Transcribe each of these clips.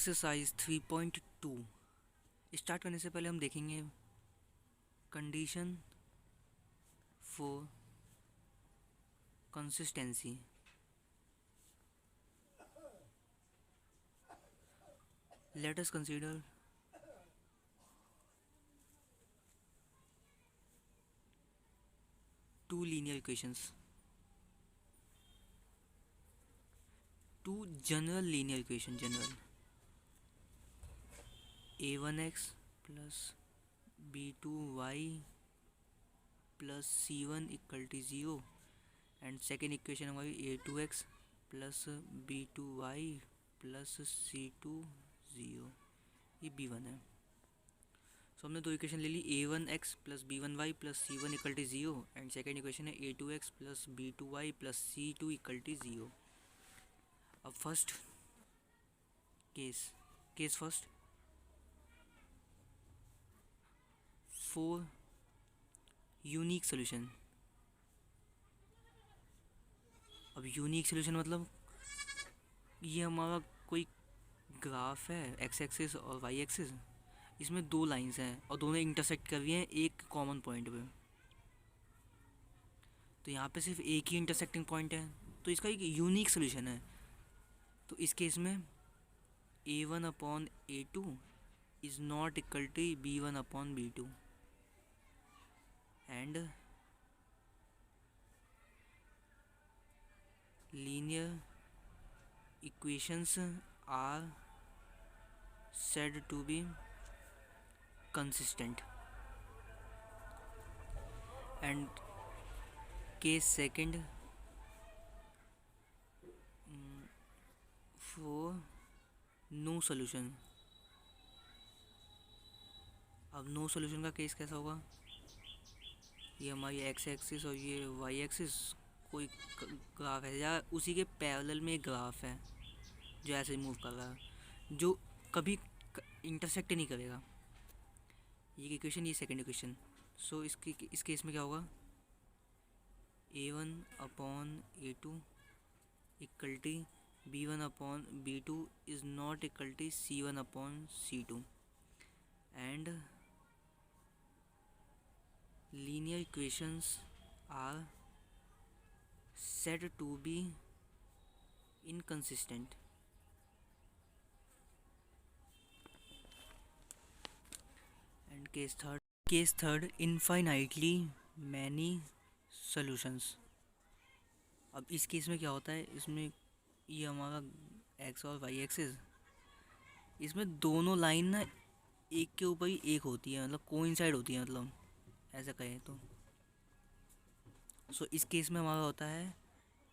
Exercise 3.2 start करने से पहले हम देखेंगे condition for consistency. Let us consider two linear equations, two general linear equation, general a1x plus b2y plus c1 equal to 0 and second equation हमारी a2x plus b2y plus c2 0, ये b1 है। सो हमने दो इक्वेशन ले ली, a1x plus b1y plus c1 equal to 0 and second equation है a2x plus b2y plus c2 equal to 0। अब first case first, for unique solution. अब यूनिक सोल्यूशन मतलब ये हमारा कोई ग्राफ है एक्स एक्सिस और वाई एक्सिस, इसमें दो लाइंस हैं और दोनों इंटरसेक्ट कर रही हैं एक कॉमन पॉइंट पे। तो यहाँ पे सिर्फ एक ही इंटरसेक्टिंग पॉइंट है, तो इसका एक यूनिक सोल्यूशन है। तो इस केस में a1/a2 is not equal to b1/b2 and linear equations are said to be consistent. And case second, for no solution. अब नो सॉल्यूशन का केस कैसा होगा, ये हमारी एक्स एक्सिस और ये वाई एक्सिस कोई ग्राफ है या उसी के पैरेलल में एक ग्राफ है जो ऐसे मूव कर रहा है, जो कभी इंटरसेक्ट नहीं करेगा। ये इक्वेशन, ये सेकंड इक्वेशन। सो इस केस में क्या होगा, a1/a2 equal to b1/b2 is not equal to c1/c2 and linear equations are said to be inconsistent. And case third infinitely many solutions. अब इस केस में क्या होता है, इसमें ये हमारा एक्स और वाई एक्सिस, इसमें दोनों लाइन ना एक के ऊपर ही एक होती है, मतलब कोइंसाइड होती है, मतलब ऐसा कहें तो। सो इस केस में हमारा होता है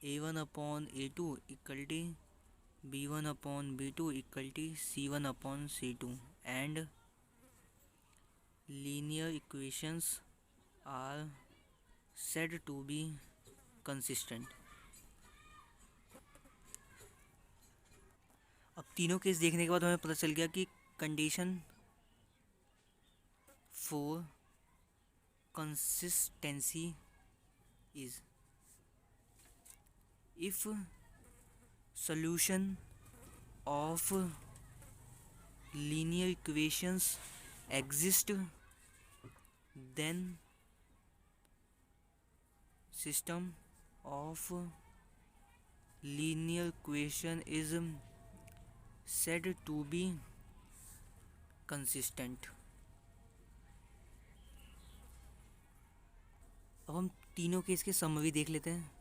a1/a2 equal to b1/b2 equal to c1/c2 and linear equations are said to be consistent. अब तीनों केस देखने के बाद हमें पता चल गया कि condition for consistency is if solution of linear equations exist, then system of linear equation is said to be consistent. अब हम तीनों केस के समरी देख लेते हैं।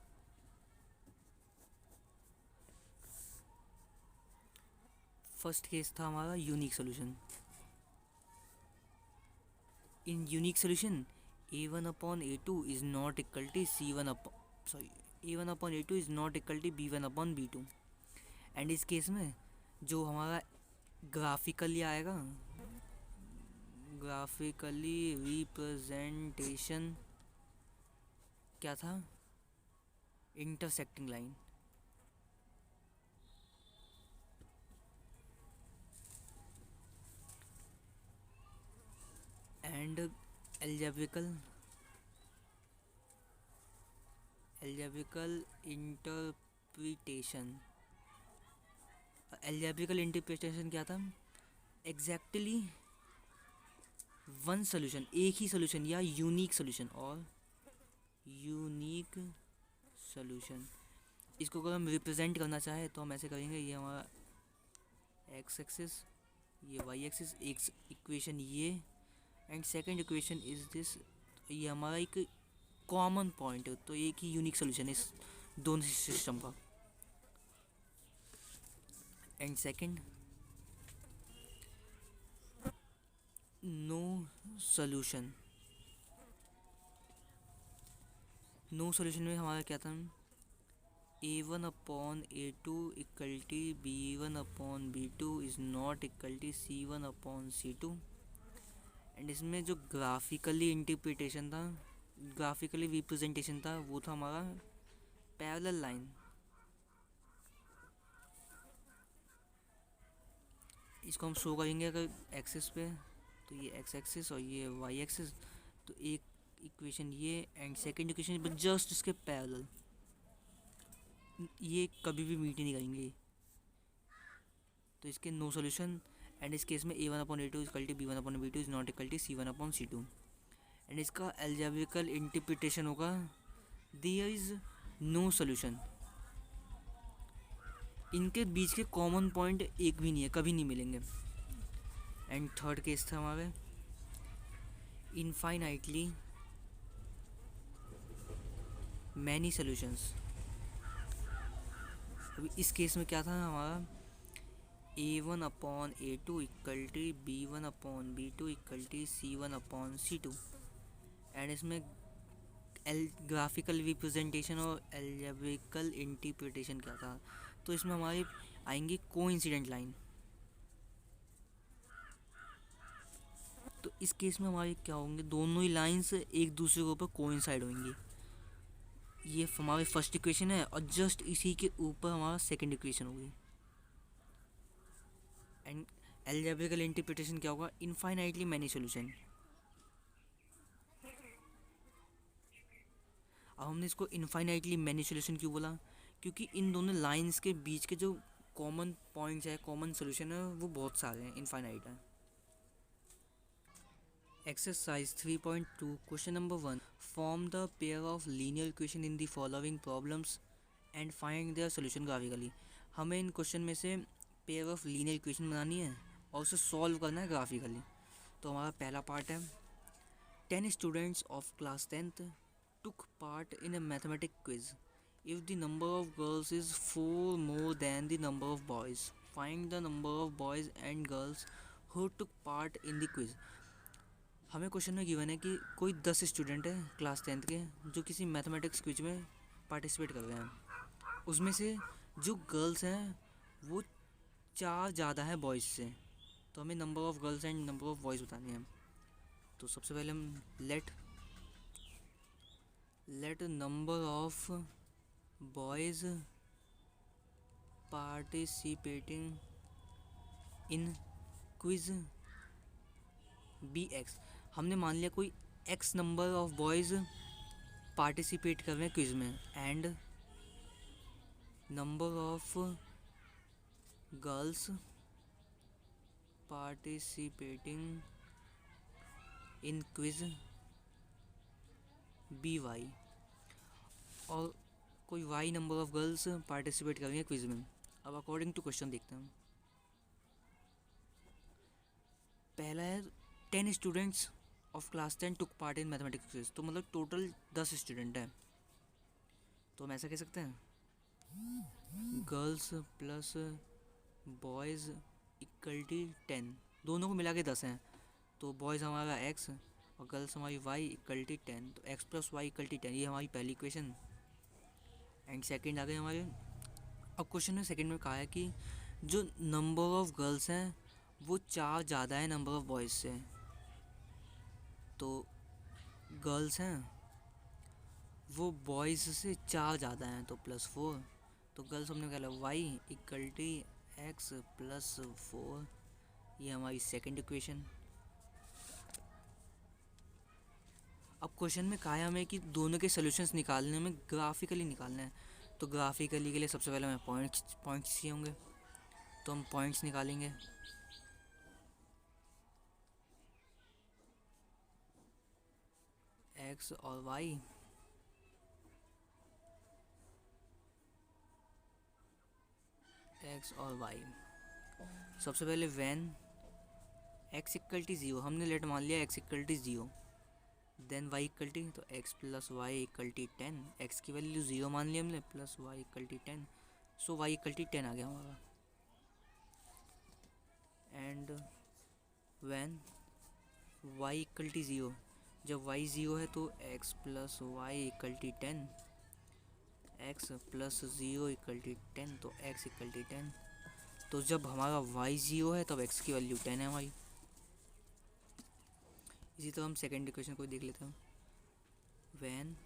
फर्स्ट केस था हमारा unique solution. In unique solution a1/a2 is not equal to a1/a2 is not equal to b1/b2 and इस केस में जो हमारा ग्राफिकली आएगा, ग्राफिकली रिप्रेजेंटेशन क्या था, intersecting line. And algebraical interpretation, algebraical interpretation क्या था, एग्जैक्टली वन सोल्यूशन, एक ही सोल्यूशन या यूनिक सोल्यूशन, और यूनिक सोल्यूशन। इसको अगर हम रिप्रेजेंट करना चाहें तो हम ऐसे करेंगे, ये हमारा एक्स एक्सिस, ये वाई एक्सिस, एक इक्वेशन ये, and second equation is this. ये हमारा एक कॉमन पॉइंट है, तो एक ही यूनिक सोल्यूशन है इस दोनों सिस्टम का। And second, no solution. No solution में हमारा क्या था, A1 upon A2 equal to B1 upon B2 is not equal to C1 upon C2। And इसमें जो ग्राफिकली इंटरप्रिटेशन था, ग्राफिकली रिप्रेजेंटेशन था, वो था हमारा पैरेलल लाइन। इसको हम शो करेंगे अगर एक्सिस पे, तो ये एक्स एक्सिस और ये वाई एक्सिस, तो एक इक्वेशन ये एंड सेकंड इक्वेशन जस्ट इसके पैरेलल, ये कभी भी मीट नहीं करेंगे, तो इसके नो सोल्यूशन। एंड इस केस में A1 upon A2 equal to B1 upon B2 is not equal to C1 upon C2। And इसका एल्जेब्रिकल इंटरप्रिटेशन होगा, देयर इज नो सोल्यूशन। इनके बीच के कॉमन पॉइंट एक भी नहीं है, कभी नहीं मिलेंगे। एंड थर्ड केस था हमारे इनफाइनाइटली मैनी सोल्यूशंस। अभी इस केस में क्या था हमारा, A1 upon A2 equal to B1 upon B2 equal to C1 upon C2। And इसमें ग्राफिकल रिप्रेजेंटेशन और एल्जेब्रिकल इंटरप्रिटेशन क्या था, तो इसमें हमारे आएंगे कोइंसिडेंट लाइन। तो इस केस में हमारे क्या होंगे, दोनों ही लाइंस एक दूसरे के ऊपर कोइंसाइड होंगी। ये हमारी फर्स्ट इक्वेशन है और जस्ट इसी के ऊपर हमारा सेकंड इक्वेशन होगी। एंड एल्जेब्रिकल इंटरप्रिटेशन क्या होगा, इनफाइनाइटली मैनी सॉल्यूशन। अब हमने इसको इनफाइनाइटली मैनी सॉल्यूशन क्यों बोला, क्योंकि इन दोनों लाइंस के बीच के जो कॉमन पॉइंट्स है, कॉमन सॉल्यूशन है, वो बहुत सारे हैं, इनफाइनाइट है। Exercise 3.2 question number 1, form the pair of linear equation in the following problems and find their solution graphically. हमें इन क्वेश्चन में से पेयर ऑफ लीनियर इक्वेशन बनानी है और उसे सॉल्व करना है ग्राफिकली। तो हमारा पहला पार्ट है, 10 students of class 10th took part in a mathematics quiz. If the number of girls is 4 more than the number of boys, find the number of boys and girls who took part in the quiz. हमें question में given है कि कोई 10 student है class 10th के जो किसी mathematics quiz में पार्टिसिपेट कर रहे हैं, उसमें से जो गर्ल्स हैं वो 4 ज़्यादा है बॉयज़ से। तो हमें number of girls and number of boys बतानी है। तो सबसे पहले हम let number of boys participating in quiz be x. हमने मान लिया कोई x number of boys participate कर रहे हैं क्विज में, and number of girls participating in quiz be y, और कोई y number of girls participate कर रही हैं क्विज में। अब अकॉर्डिंग टू क्वेश्चन देखते हैं। पहला है 10 students of class 10 took part in mathematics quiz, तो मतलब टोटल 10 स्टूडेंट हैं। तो हम ऐसा कह सकते हैं, girls plus boys equal to 10, दोनों को मिला के 10 हैं। तो बॉयज़ हमारा x और गर्ल्स हमारी y इक्वल टू 10, तो x plus Y equal to 10, ये हमारी पहली इक्वेशन। एंड सेकंड आ गए हमारे। अब क्वेश्चन में सेकंड में कहा है कि जो नंबर ऑफ़ गर्ल्स हैं वो 4 ज़्यादा है नंबर ऑफ़ बॉयज़ से। तो गर्ल्स हैं वो बॉयज़ से 4 ज़्यादा हैं, तो +4। तो गर्ल्स हमने कहा y equal to x plus 4, ये हमारी सेकंड इक्वेशन। अब क्वेश्चन में कहा है हमें कि दोनों के सॉल्यूशंस निकालने में ग्राफिकली निकालना है। तो ग्राफिकली के लिए सबसे पहले हमें पॉइंट्स चाहिए होंगे। तो हम पॉइंट्स निकालेंगे। एक्स और वाई, एक्स और वाई। सबसे पहले व्हेन एक्स इक्वल टू 0, हमने लेट मान लिया X equal to 0, then Y equal to, तो X plus Y equal to 10, x की वैल्यू 0 मान ली हमने, plus Y equal to 10, so Y equal to 10 आ गया हमारा। And when Y equal to 0, जब वाई 0 है तो X plus Y equal to 10, X plus 0 equal to 10, तो एक्स इक्वल टू 10। तो जब हमारा वाई 0 है तब एक्स की वैल्यू 10 है हमारी। इसी तरह हम सेकेंड इक्वेशन को देख लेते हैं। व्हेन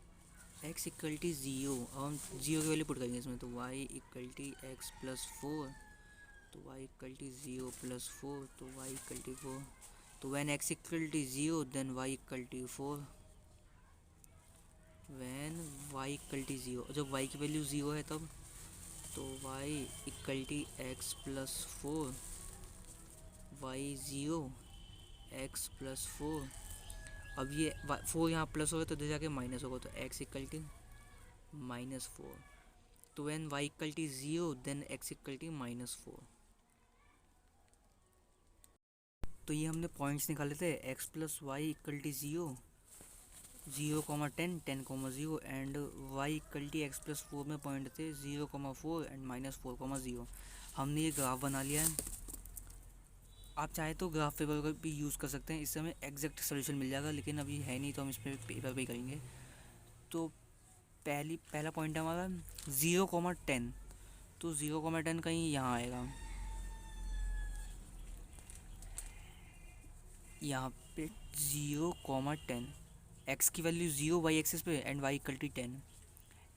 एक्स इक्वल टू 0, अब हम 0 की वैल्यू पुट करेंगे इसमें, तो y equal to x plus 4, तो वाई इक्वल टू 0 प्लस 4, तो वाई इक्वल टू 4। तो when x equal to 0 then Y equal to 4। When Y equal to 0, जब वाई की वैल्यू 0 है तब, तो y equal to x plus 4, y 0 x plus 4। अब ये 4 यहाँ प्लस होगा तो इधर जाके माइनस होगा, तो एक्स इक्वल टू -4। तो when Y equal to 0 then x equal to -4। तो ये हमने पॉइंट्स निकाले थे, x plus Y equal to 0, 0, 10, 10, 0, and Y equal to x plus 4 में पॉइंट थे 0, 4 एंड -4, 0। हमने ये ग्राफ बना लिया है। आप चाहे तो ग्राफ पेपर का भी यूज़ कर सकते हैं, इससे हमें एग्जैक्ट सोल्यूशन मिल जाएगा, लेकिन अभी है नहीं तो हम इस पर पेपर पे ही करेंगे। तो पहला पॉइंट है हमारा 0, 10, तो 0, 10 कहीं यहाँ आएगा, यहाँ पे 0, 10, एक्स की वैल्यू 0 वाई एक्सिस पे and Y equal to 10,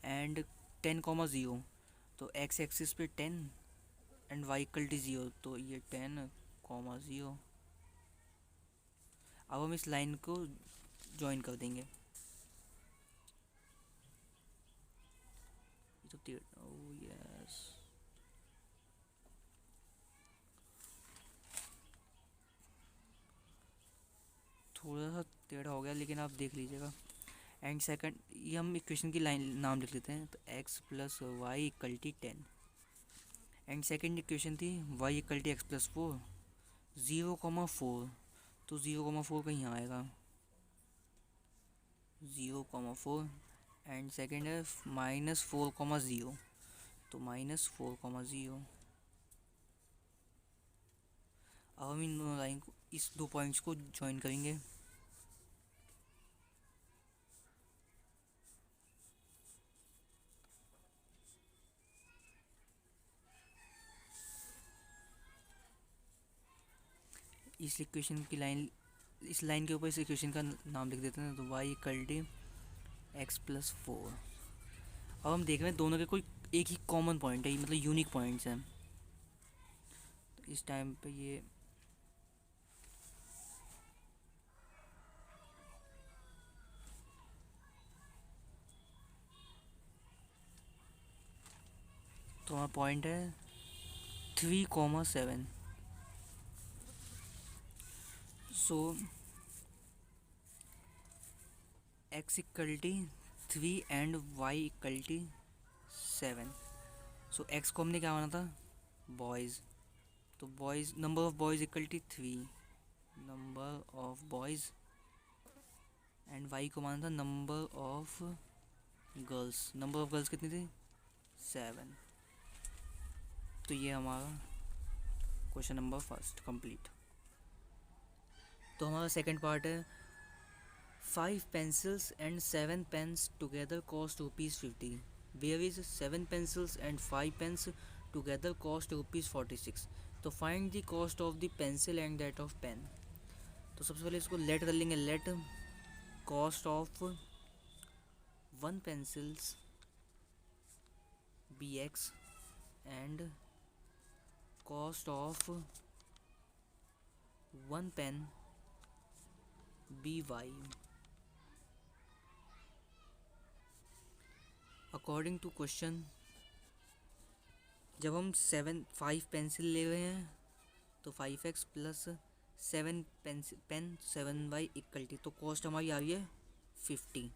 and 10, 0, तो एक्स एक्सिस पे 10 एंड वाई इक्वल टू 0, तो ये 10, 0। अब हम इस लाइन को ज्वाइन कर देंगे। तो यस, थोड़ा सा टेढ़ा हो गया लेकिन आप देख लीजिएगा। एंड सेकंड, ये हम इक्वेशन की लाइन नाम लिख लेते हैं, तो X plus Y equal to 10, and second equation थी Y equal to x plus 4, 0, 4, तो 0, 4 कहीं यहाँ आएगा, 0, 4, एंड सेकंड है -4, 0, तो -4, 0। अब हम इन दोनों लाइन को, इस दो पॉइंट्स को ज्वाइन करेंगे। इस इक्वेशन की लाइन, इस लाइन के ऊपर इस इक्वेशन का नाम लिख देते हैं, तो y equal to x plus 4। अब हम देख रहे हैं दोनों के कोई एक ही कॉमन पॉइंट है, मतलब यूनिक पॉइंट्स हैं। तो इस टाइम पे ये तो हमारा पॉइंट है 3, 7। So X equal to 3 and Y equal to 7। So X को हमने क्या माना था, बॉयज़, तो boys, number of boys equal to 3, number of boys, and Y को माना था number of girls, number of girls कितनी थी, 7। तो ये हमारा क्वेश्चन नंबर फर्स्ट कंप्लीट। तो हमारा सेकंड पार्ट है 5 pencils and 7 pens together cost ₹50, whereas 7 pencils and 5 pens together cost ₹46। तो find the cost of the pencil and that of pen. तो सबसे पहले इसको लेट कर लेंगे, let cost of 1 pencils be x and cost of 1 pen be y. According to question, जब हम 5 pencil ले रहे हैं तो 5x plus 7 pen 7y equal to, तो कॉस्ट हमारी आ रही है 50।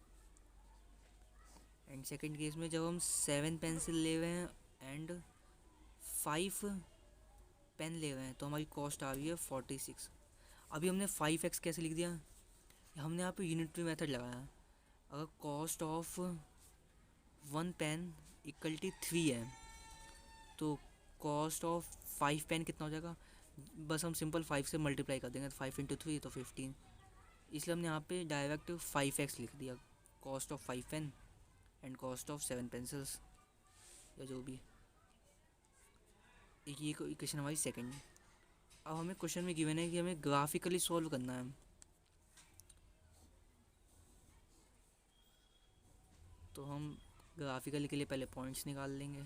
एंड सेकंड केस में जब हम 7 पेंसिल ले रहे हैं एंड 5 पेन ले रहे हैं तो हमारी कॉस्ट आ रही है 46। अभी हमने 5x कैसे लिख दिया, हमने यहाँ पे यूनिटरी मेथड लगाया। अगर cost of 1 pen equal to 3 है तो कॉस्ट ऑफ 5 पेन कितना हो जाएगा, बस हम सिंपल 5 से मल्टीप्लाई कर देंगे, 5 इंटू 3 तो 15। इसलिए हमने यहाँ पे डायरेक्ट 5x लिख दिया, cost of 5 pen and cost of 7 pencils या जो भी। ये इक्वेशन हमारी सेकंड। अब हमें क्वेश्चन में गिवन है कि हमें ग्राफिकली सॉल्व करना है। तो हम ग्राफिकली के लिए पहले पॉइंट्स निकाल लेंगे।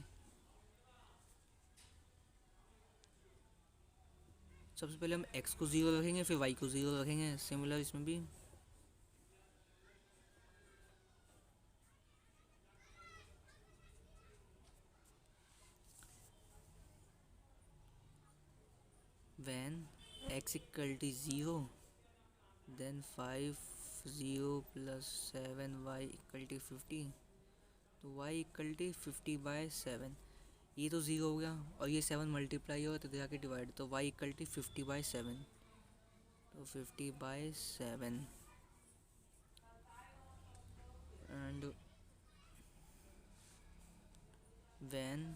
सबसे पहले हम x को 0 रखेंगे, फिर y को 0 रखेंगे। सिमिलर इसमें भी when x equal to 0 then 5 0 plus 7y equal to 50, तो y equal to 50/7। ये तो 0 हो गया और ये 7 मल्टीप्लाई होगा तो जाके डिवाइड, तो y इक्वल टू 50/7, तो 50/7 and when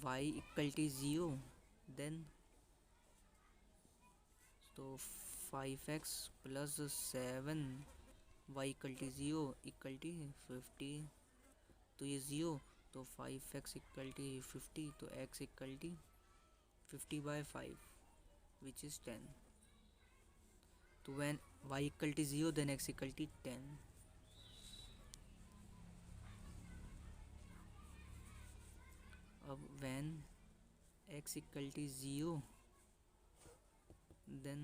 y equal to 0 then तो 5x plus 7 y equal to 0 equal to 50, तो ये 0 तो 5x इक्वल टू 50, तो x equal to 50/5 which is 10। तो when y equal to 0 then x equal to 10। अब when x equal to 0 then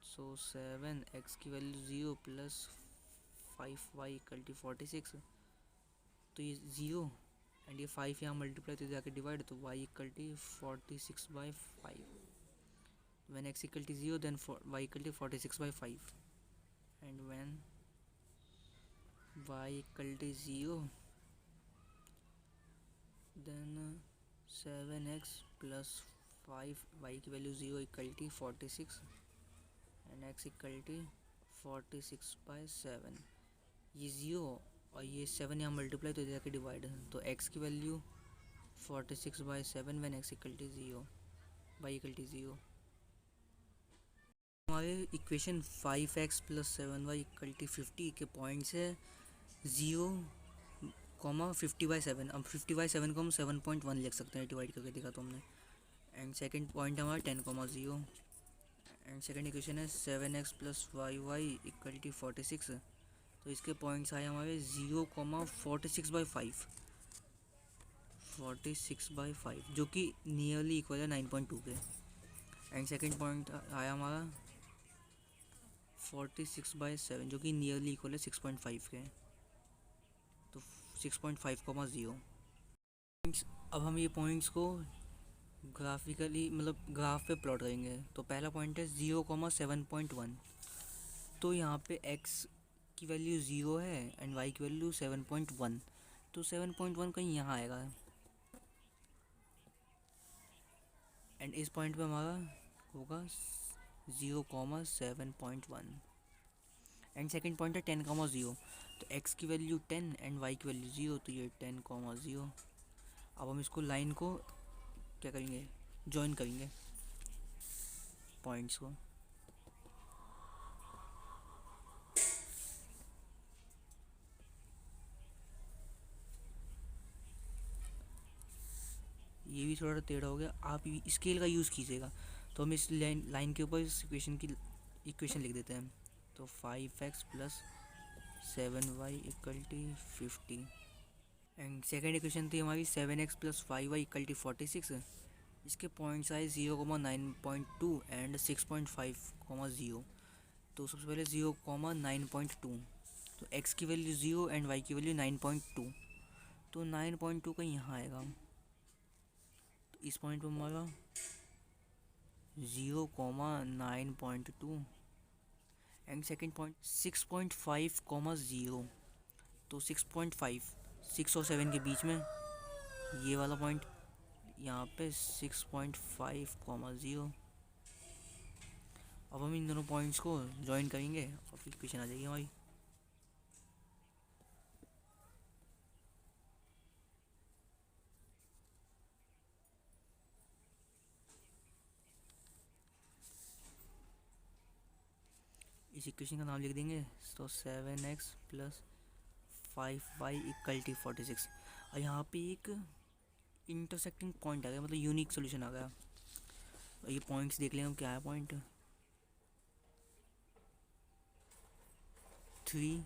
so 7 x की value 0 plus 5y equal to 46, तो ये 0 and ये 5 यहाँ मल्टीप्लाई तो जाके डिवाइड, तो y equal to 46/5। when x equal to 0 then y equal to 46/5 and when y equal to 0 then 7x plus 5 y की value 0 equal to 46 and x equal to 46/7। ये 0 और ये 7 यहाँ मल्टीप्लाई तो जाके डिवाइड, तो x की value 46/7 when x equal to 0 y equal to 0। हमारे equation 5x plus 7y equal to 50 के पॉइंट्स है 0, 50/7। अब 50/7 को हम 7.1 लिख सकते हैं, डिवाइड करके देखा तो हमने। एंड सेकंड पॉइंट हमारा 10,0 एंड सेकंड इक्वेशन है 7x plus 5y equal to 46, तो इसके पॉइंट्स आए हमारे 0,46/5 46/5 जो कि नियरली इक्वल है 9.2 के। एंड सेकंड पॉइंट आया हमारा 46/7 जो कि नियरली इक्वल है 6.5 के, तो 6.5,0। अब हम ये पॉइंट्स को ग्राफिकली मतलब ग्राफ पे प्लॉट करेंगे। तो पहला पॉइंट है 0,7.1, तो यहाँ पे x की वैल्यू 0 है एंड y की वैल्यू 7.1, तो 7.1 कहीं यहाँ आएगा एंड इस पॉइंट पे हमारा होगा 0,7.1। एंड सेकंड पॉइंट है 10,0, तो x की वैल्यू 10 एंड y की वैल्यू 0, तो ये 10,0। अब हम इसको लाइन को क्या करेंगे, जॉइन करेंगे पॉइंट्स को। ये भी थोड़ा टेढ़ा हो गया, आप स्केल का यूज़ कीजिएगा। तो हम इस लाइन के ऊपर इस इक्वेशन लिख देते हैं। तो 5x plus 7y equal to 50 and second equation थी हमारी 7x plus 5y equal to 46। इसके पॉइंट्स आए 0,9.2 एंड 6.5,0। तो सबसे पहले 0,9.2, तो x की वैल्यू 0 एंड y की वैल्यू 9.2, तो 9.2 का यहाँ आएगा, तो इस पॉइंट पर हमारा 0,9.2 एंड सेकेंड पॉइंट 6.5, 0, तो 6.5 6 और 7 के बीच में ये वाला पॉइंट, यहाँ पे 6.5, 0। अब हम इन दोनों पॉइंट्स को ज्वाइन करेंगे और फिर इक्वेशन आ जाएगी हमारी। इस इक्वेशन का नाम लिख देंगे, तो 7x plus 5y equal to 46। और यहाँ पे एक इंटरसेक्टिंग पॉइंट आ गया, मतलब यूनिक सोल्यूशन आ गया। और ये पॉइंट्स देख लेंगे क्या है। पॉइंट 3,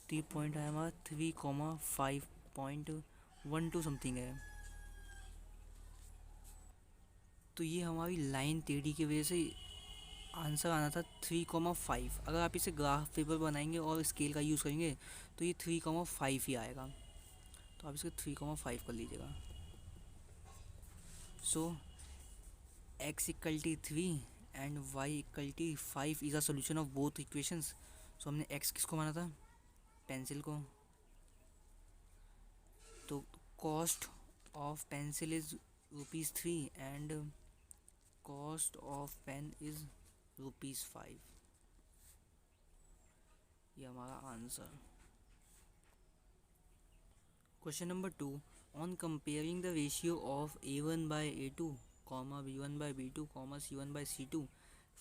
3 पॉइंट आया हमारा 3,5.12 समथिंग है। तो ये हमारी लाइन टेढ़ी की वजह से आंसर आना था 3,5। अगर आप इसे ग्राफ पेपर बनाएंगे और स्केल का यूज़ करेंगे तो ये 3,5 ही आएगा। तो आप इसको 3,5 कर लीजिएगा। So x equal to 3 and y equal to 5 is a solution of both equations. So हमने x किसको माना था, पेंसिल को। तो cost of pencil is ₹3 and cost of pen is ₹5। ये हमारा answer. Question number 2, on comparing the ratio of A1 by A2, B1 by B2, C1 by C2,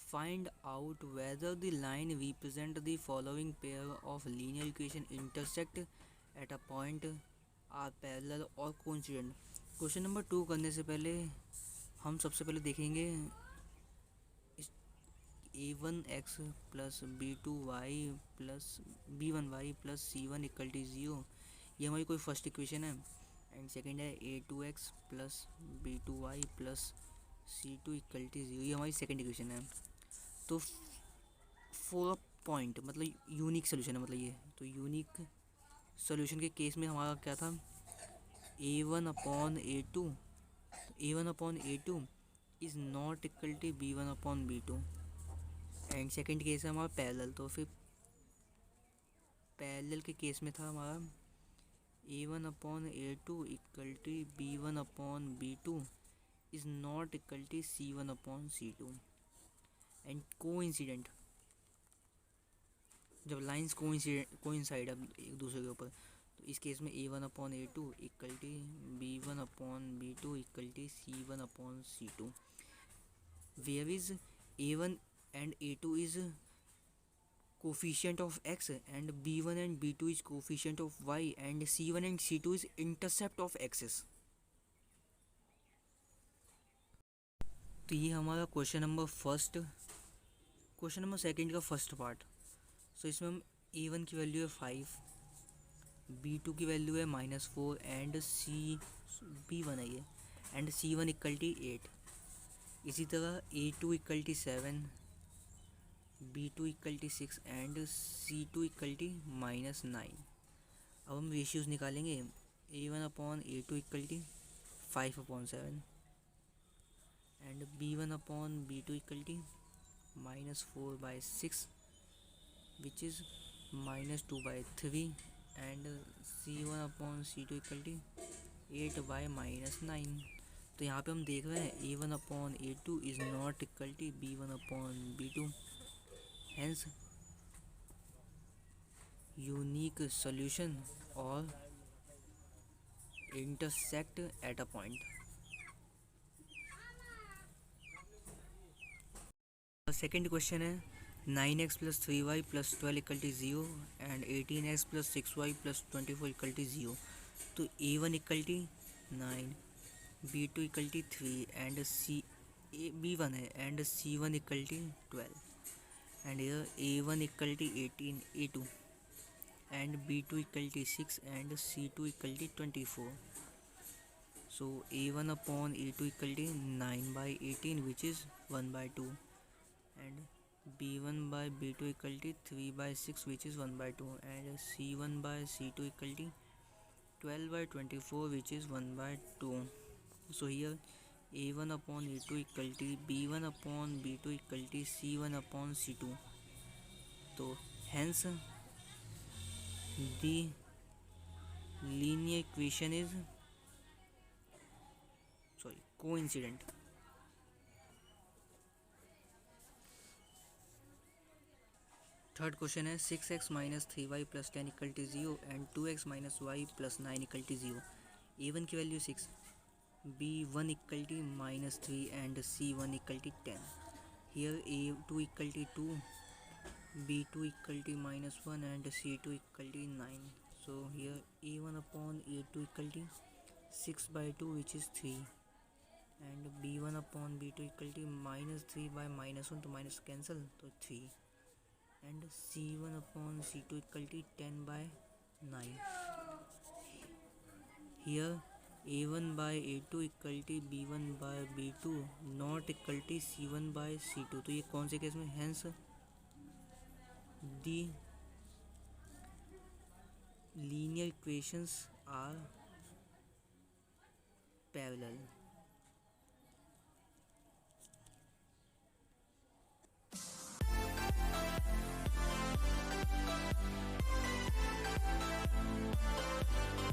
find out whether the line represent the following pair of linear equation intersect at a point, are parallel or coincident। Question number 2 करने से पहले हम सबसे पहले देखेंगे A1x plus B2y plus B1y plus C1 equal to 0, ये हमारी कोई फर्स्ट इक्वेशन है। एंड सेकेंड है A2x plus B2y plus C2 equal to 0, ये हमारी सेकेंड इक्वेशन है। तो फोर पॉइंट मतलब यूनिक सोल्यूशन है, मतलब ये तो यूनिक सोल्यूशन के केस में हमारा क्या था, A1/A2, A1/A2 is not equal to B1/B2। And second case है हमारा पैरेलल। तो फिर पैरेलल के केस में था हमारा A1/A2 equal to B1/B2 is not equal to C1/C2। And coincident, जब लाइंस कोइंसाइड एक दूसरे के ऊपर, तो इस केस में A1/A2 equal to B1/B2 equal to C1/C2। Where is A1 and A2 is coefficient of x and B1 and B2 is coefficient of y and C1 and C2 is intercept of axis। तो ये हमारा question number first. Question number second का first part. सो इसमें हम A1 की value है 5, B2 की value है -4 एंड B1 है ये, एंड C1 इक्वल टू 8। इसी तरह A2 equal to 7, B2 equal to 6 and C2 equal to -9। अब हम रेशियोज निकालेंगे। A1/A2 equal to 5/7 and B1/B2 equal to -4/6 which is -2/3 and C1/C2 equal to 8/-9। तो यहाँ पे हम देख रहे हैं A1/A2 is not equal to B1/B2, hence unique solution or intersect at a point। Second question है 9x plus 3y plus 12 equal to 0 and 18x plus 6y plus 24 equal to 0। तो A1 equal to 9, B2 equal to 3 and B1 है and C1 equal to 12 and here A1 equal to 18, A2 and B2 equal to 6 and C2 equal to 24। So A1/A2 equal to 9/18 which is 1/2 and b1/b2 equal to 3/6, which is 1/2, and c1/c2 equal to 12/24, which is 1/2. So here a1 upon a2 equal to b1 upon b2 equal to c1 upon c2. So hence the linear equation is coincident. Third question है 6x minus 3y plus 10 equal to 0 and 2x minus y plus 9 equal to 0. a1 की value 6, b1 equal to minus 3 and c1 equal to 10. Here a2 equal to 2, b2 equal to minus 1 and c2 equal to 9. So here a1 upon a2 equal to 6/2, which is 3, and b1 upon b2 equal to minus 3 by minus 1, तो minus cancel, तो 3, and c1 upon c2 equal to 10/9. Here a1 by a2 equal to b1 by b2 not equal to c1 by c2. तो ये कौन से case में? hence the linear equations are parallel.